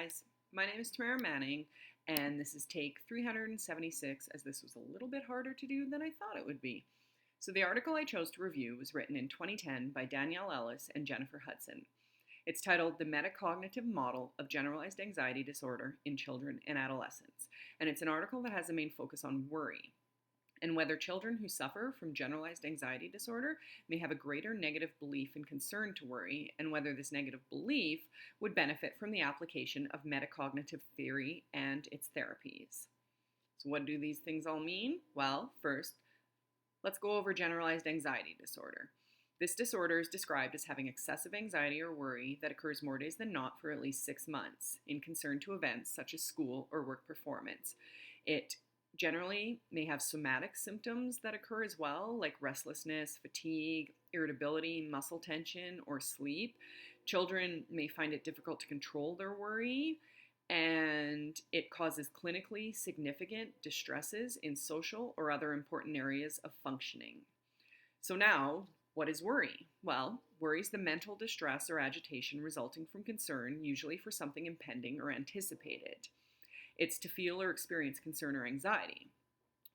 guys, my name is Tamara Manning, and this is take 376, as this was a little bit harder to do than I thought it would be. So, the article I chose to review was written in 2010 by Danielle Ellis and Jennifer Hudson. It's titled The Metacognitive Model of Generalized Anxiety Disorder in Children and Adolescents, and it's an article that has a main focus on worry and whether children who suffer from generalized anxiety disorder may have a greater negative belief and concern to worry, and whether this negative belief would benefit from the application of metacognitive theory and its therapies. So, what do these things all mean? Well, first, let's go over generalized anxiety disorder. This disorder is described as having excessive anxiety or worry that occurs more days than not for at least 6 months in concern to events such as school or work performance. It generally may have somatic symptoms that occur as well, like restlessness, fatigue, irritability, muscle tension, or sleep. Children may find it difficult to control their worry, and it causes clinically significant distresses in social or other important areas of functioning. So now, what is worry? Well, worry is the mental distress or agitation resulting from concern, usually for something impending or anticipated. It's to feel or experience concern or anxiety.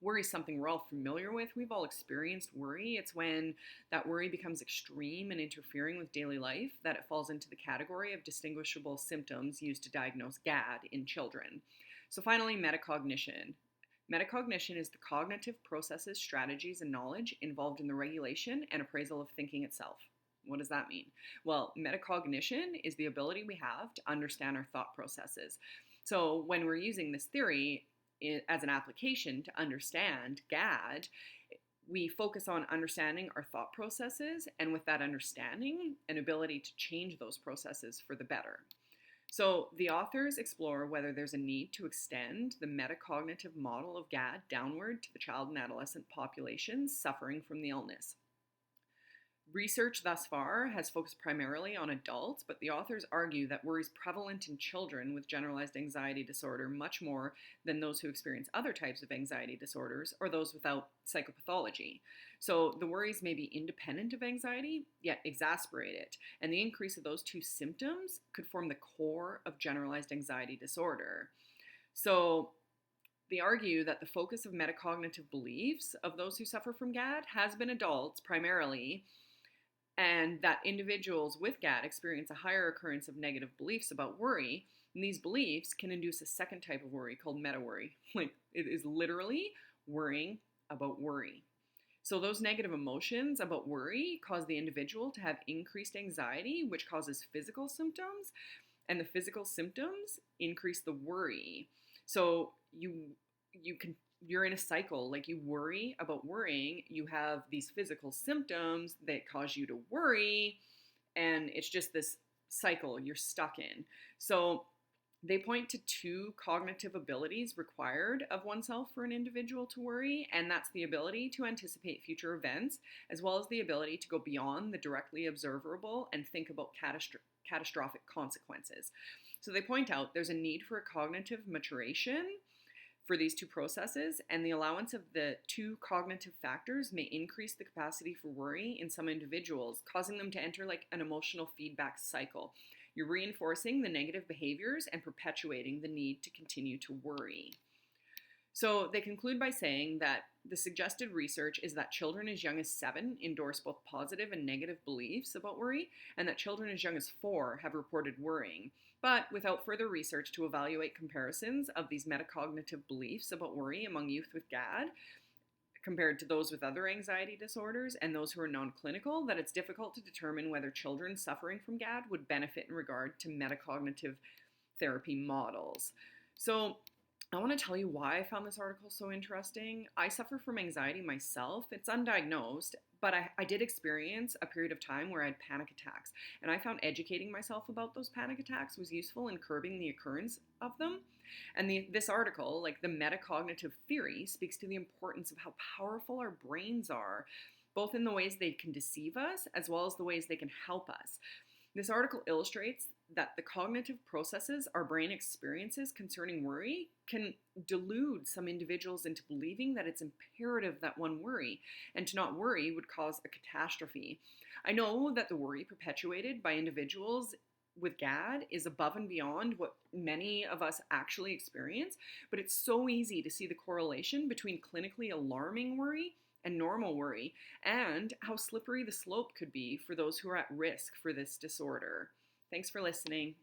Worry is something we're all familiar with. We've all experienced worry. It's when that worry becomes extreme and interfering with daily life that it falls into the category of distinguishable symptoms used to diagnose GAD in children. So finally, metacognition. Metacognition is the cognitive processes, strategies, and knowledge involved in the regulation and appraisal of thinking itself. What does that mean? Well, metacognition is the ability we have to understand our thought processes. So when we're using this theory as an application to understand GAD, we focus on understanding our thought processes, and with that understanding, an ability to change those processes for the better. So the authors explore whether there's a need to extend the metacognitive model of GAD downward to the child and adolescent populations suffering from the illness. Research thus far has focused primarily on adults, but the authors argue that worry is prevalent in children with generalized anxiety disorder much more than those who experience other types of anxiety disorders or those without psychopathology. So the worries may be independent of anxiety, yet exacerbate it, and the increase of those two symptoms could form the core of generalized anxiety disorder. So they argue that the focus of metacognitive beliefs of those who suffer from GAD has been adults primarily, and that individuals with GAD experience a higher occurrence of negative beliefs about worry, and these beliefs can induce a second type of worry called meta-worry. Like, it is literally worrying about worry. So those negative emotions about worry cause the individual to have increased anxiety, which causes physical symptoms, and the physical symptoms increase the worry. So you're in a cycle. Like, you worry about worrying, you have these physical symptoms that cause you to worry, and it's just this cycle you're stuck in. So they point to two cognitive abilities required of oneself for an individual to worry, and that's the ability to anticipate future events, as well as the ability to go beyond the directly observable and think about catastrophic consequences. So they point out there's a need for a cognitive maturation for these two processes, and the allowance of the two cognitive factors may increase the capacity for worry in some individuals, causing them to enter like an emotional feedback cycle. You're reinforcing the negative behaviors and perpetuating the need to continue to worry. So they conclude by saying that the suggested research is that children as young as 7 endorse both positive and negative beliefs about worry, and that children as young as 4 have reported worrying. But without further research to evaluate comparisons of these metacognitive beliefs about worry among youth with GAD compared to those with other anxiety disorders and those who are non-clinical, that it's difficult to determine whether children suffering from GAD would benefit in regard to metacognitive therapy models. So I want to tell you why I found this article so interesting. I suffer from anxiety myself. It's undiagnosed, but I did experience a period of time where I had panic attacks. And I found educating myself about those panic attacks was useful in curbing the occurrence of them. And this article, like the metacognitive theory, speaks to the importance of how powerful our brains are, both in the ways they can deceive us as well as the ways they can help us. This article illustrates that the cognitive processes our brain experiences concerning worry can delude some individuals into believing that it's imperative that one worry, and to not worry would cause a catastrophe. I know that the worry perpetuated by individuals with GAD is above and beyond what many of us actually experience, but it's so easy to see the correlation between clinically alarming worry and normal worry, and how slippery the slope could be for those who are at risk for this disorder. Thanks for listening.